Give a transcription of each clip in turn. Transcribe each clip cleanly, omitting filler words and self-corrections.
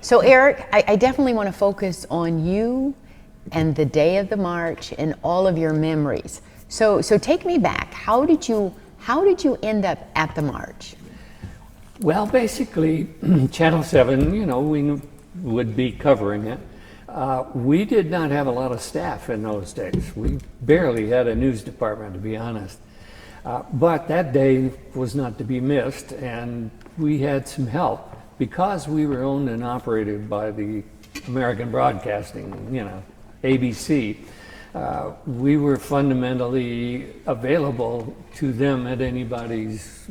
So Erik, I definitely want to focus on you and the day of the march and all of your memories. So take me back. How did you end up at the march? Well, basically, Channel 7, we would be covering it. We did not have a lot of staff in those days. We barely had a news department, to be honest. But that day was not to be missed, and we had some help because we were owned and operated by the American Broadcasting, ABC. We were fundamentally available to them at anybody's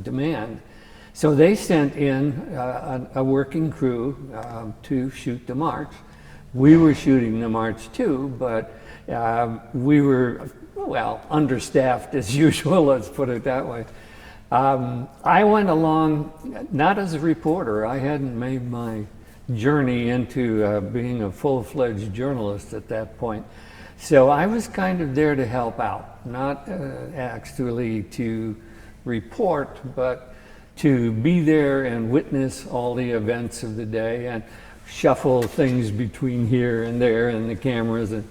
demand. So they sent in a working crew to shoot the march. We were shooting the march too, but we were, understaffed as usual, let's put it that way. I went along, not as a reporter. I hadn't made my journey into being a full-fledged journalist at that point. So I was kind of there to help out, not actually to report, but to be there and witness all the events of the day and shuffle things between here and there and the cameras. And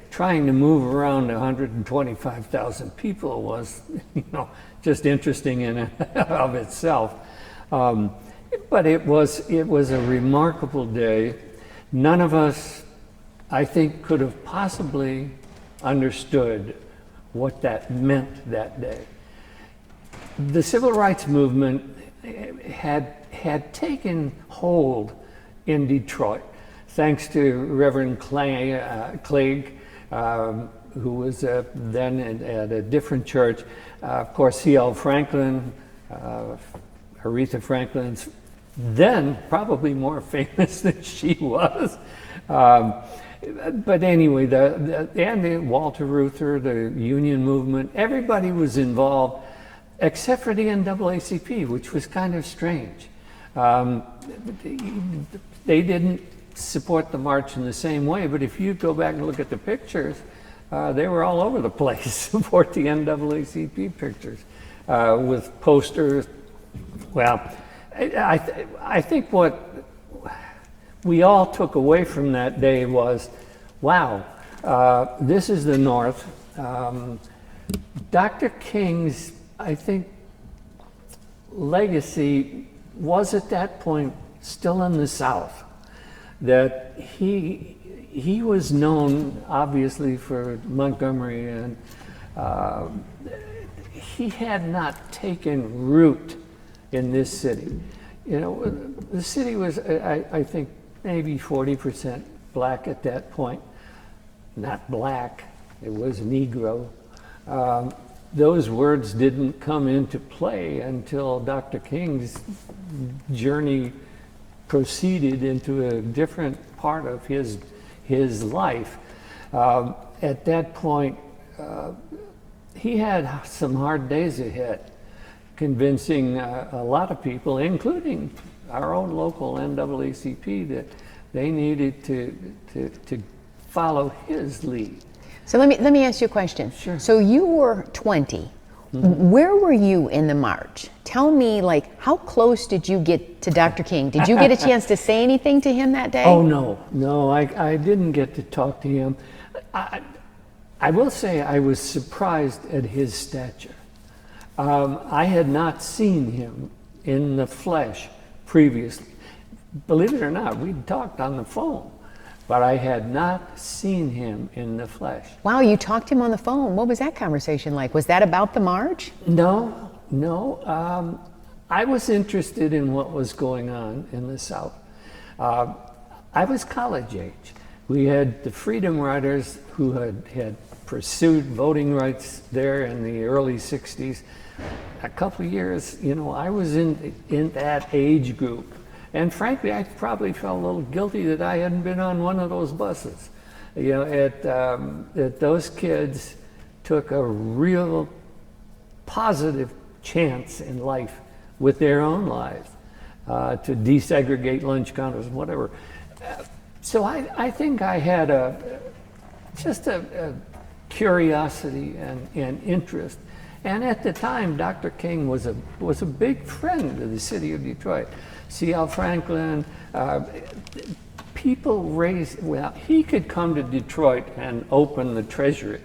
trying to move around 125,000 people was, just interesting in and of itself. But it was a remarkable day. None of us, I think, could have possibly understood what that meant that day. The civil rights movement had taken hold in Detroit, thanks to Reverend Clegg, who was then at a different church. Of course, C.L. Franklin, Aretha Franklin's then probably more famous than she was. But anyway, and Walter Reuther, the union movement, everybody was involved except for the NAACP, which was kind of strange. They didn't support the march in the same way, but if you go back and look at the pictures, they were all over the place, support the NAACP pictures with posters. Well, I think what we all took away from that day was, wow, this is the North. Dr. King's, I think, legacy was at that point still in the South. That he was known, obviously, for Montgomery, and he had not taken root in this city. The city was, I think, maybe 40% black at that point. Not black, it was Negro. Those words didn't come into play until Dr. King's journey proceeded into a different part of his life. At that point, he had some hard days ahead, convincing a lot of people, including our own local NAACP, that they needed to follow his lead. So let me ask you a question. Sure. So you were 20. Mm-hmm. Where were you in the march? Tell me, how close did you get to Dr. King? Did you get a chance to say anything to him that day? Oh, no, I didn't get to talk to him. I will say I was surprised at his stature. I had not seen him in the flesh previously. Believe it or not, we'd talked on the phone, but I had not seen him in the flesh. Wow, you talked to him on the phone. What was that conversation like? Was that about the march? No. I was interested in what was going on in the South. I was college age. We had the Freedom Riders who had pursued voting rights there in the early 60s. A couple of years, I was in that age group. And frankly, I probably felt a little guilty that I hadn't been on one of those buses. That those kids took a real positive chance in life with their own lives to desegregate lunch counters, whatever. So I think I had just a curiosity and interest. And at the time, Dr. King was a big friend of the city of Detroit. C.L. Franklin, people raised, well, he could come to Detroit and open the Treasury.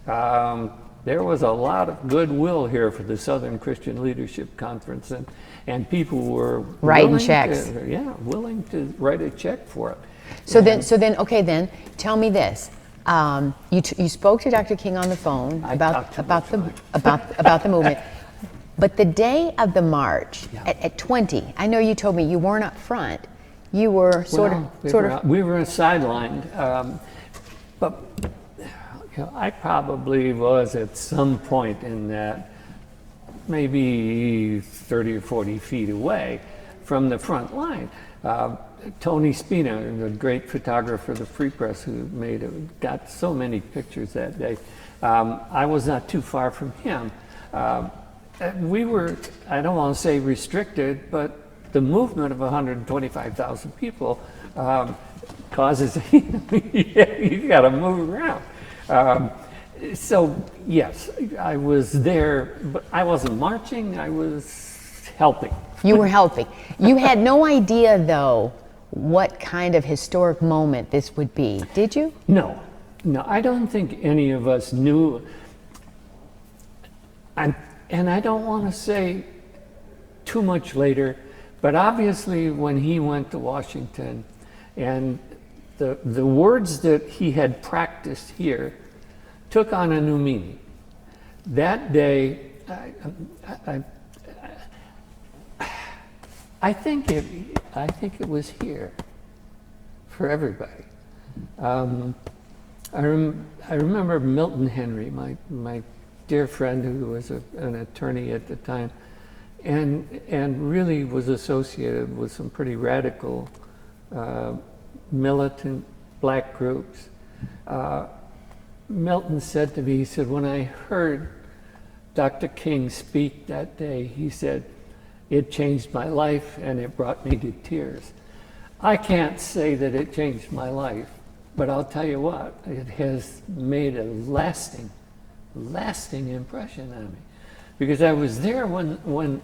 There was a lot of goodwill here for the Southern Christian Leadership Conference, and people were writing checks. Willing to write a check for it. So then, okay, then tell me this: you spoke to Dr. King on the phone about the movement, but the day of the march at 20, I know you told me you weren't up front. You were sort of. We were sidelined, but. You know, I probably was at some point in that, maybe 30 or 40 feet away from the front line. Tony Spina, the great photographer of the Free Press, who got so many pictures that day. I was not too far from him. We were, I don't want to say restricted, but the movement of 125,000 people causes, you got to move around. So yes, I was there, but I wasn't marching, I was helping. You were helping. You had no idea, though, what kind of historic moment this would be, did you? No, I don't think any of us knew. And I don't want to say too much later, but obviously when he went to Washington and the words that he had practiced here took on a new meaning. That day, I think it was here for everybody. I remember Milton Henry, my dear friend who was an attorney at the time, and really was associated with some pretty radical militant black groups. Milton said to me, he said, when I heard Dr. King speak that day, he said, it changed my life and it brought me to tears. I can't say that it changed my life, but I'll tell you what, it has made a lasting impression on me. Because I was there when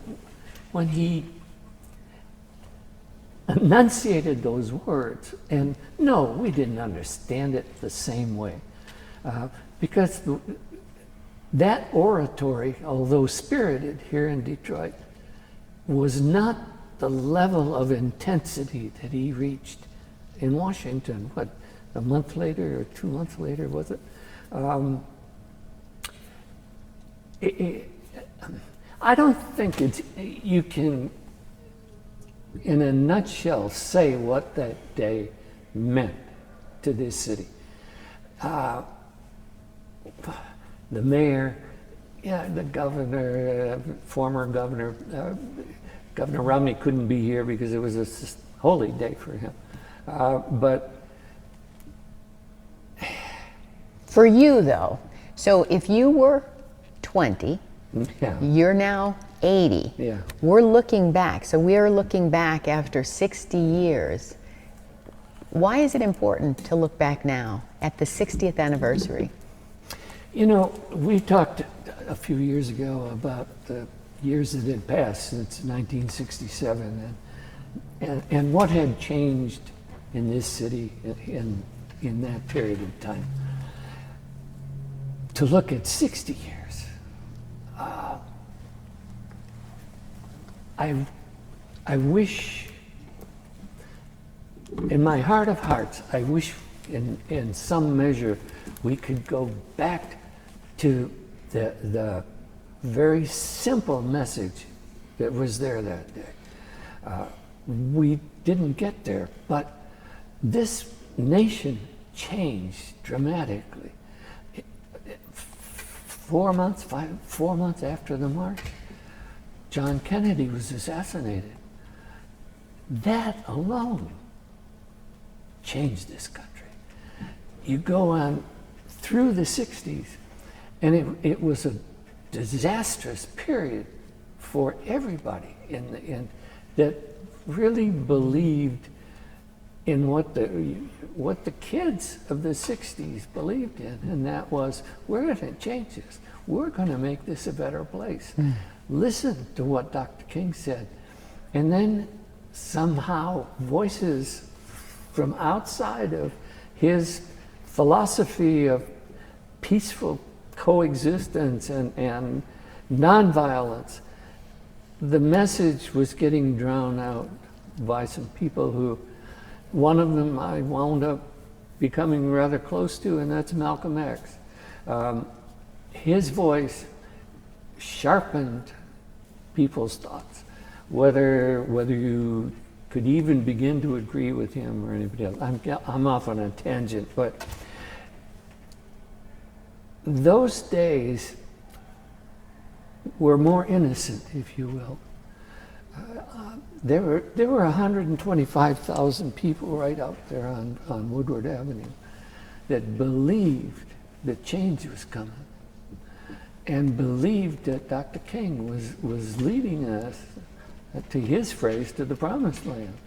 he enunciated those words. And no, we didn't understand it the same way. Because that oratory, although spirited here in Detroit, was not the level of intensity that he reached in Washington. What, a month later or 2 months later, was it? I don't think you can, in a nutshell, say what that day meant to this city. The mayor, the governor, former governor, Governor Romney couldn't be here because it was a holy day for him. But for you, though, so if you were 20, you're now 80. Yeah. We're looking back. So we're looking back after 60 years. Why is it important to look back now at the 60th anniversary? You know, we talked a few years ago about the years that had passed since 1967 and what had changed in this city in that period of time. To look at 60 years, I wish, in my heart of hearts, I wish in some measure we could go back to the very simple message that was there that day. We didn't get there, but this nation changed dramatically. 4 months after the march, John Kennedy was assassinated. That alone changed this country. You go on through the 60s, and it was a disastrous period for everybody that really believed in what the kids of the 60s believed in, and that was, we're going to change this. We're going to make this a better place. Listen to what Dr. King said. And then somehow voices from outside of his philosophy of peaceful coexistence and nonviolence, the message was getting drowned out by some people who, one of them I wound up becoming rather close to, and that's Malcolm X. His voice sharpened people's thoughts, whether you could even begin to agree with him or anybody else. I'm off on a tangent, but those days were more innocent, if you will. There were 125,000 people right out there on Woodward Avenue that believed that change was coming and believed that Dr. King was leading us, to his phrase, to the promised land.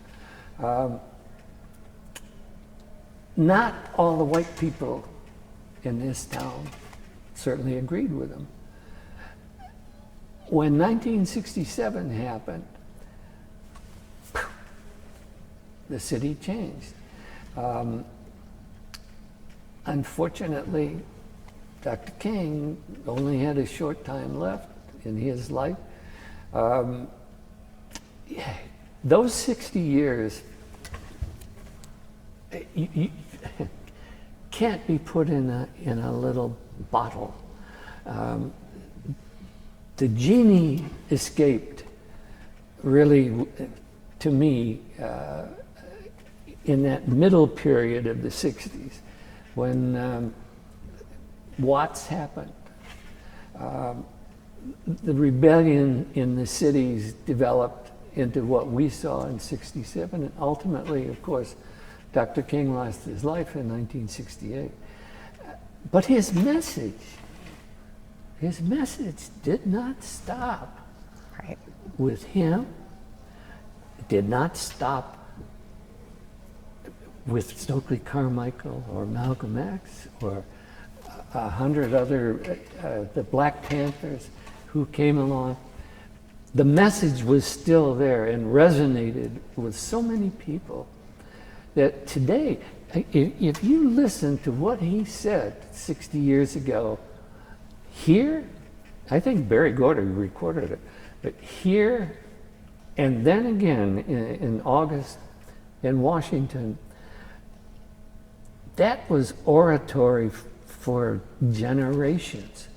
Not all the white people in this town certainly agreed with him. When 1967 happened, the city changed. Unfortunately, Dr. King only had a short time left in his life. Those 60 years you can't be put in a little bottle. The genie escaped, really, to me, in that middle period of the 60s, when Watts happened. The rebellion in the cities developed into what we saw in 67, and ultimately, of course, Dr. King lost his life in 1968. But his message did not stop with him. It did not stop with Stokely Carmichael or Malcolm X or 100 other, the Black Panthers who came along. The message was still there and resonated with so many people that today, if you listen to what he said 60 years ago, here, I think Barry Gordy recorded it, but here and then again in August in Washington, that was oratory for generations.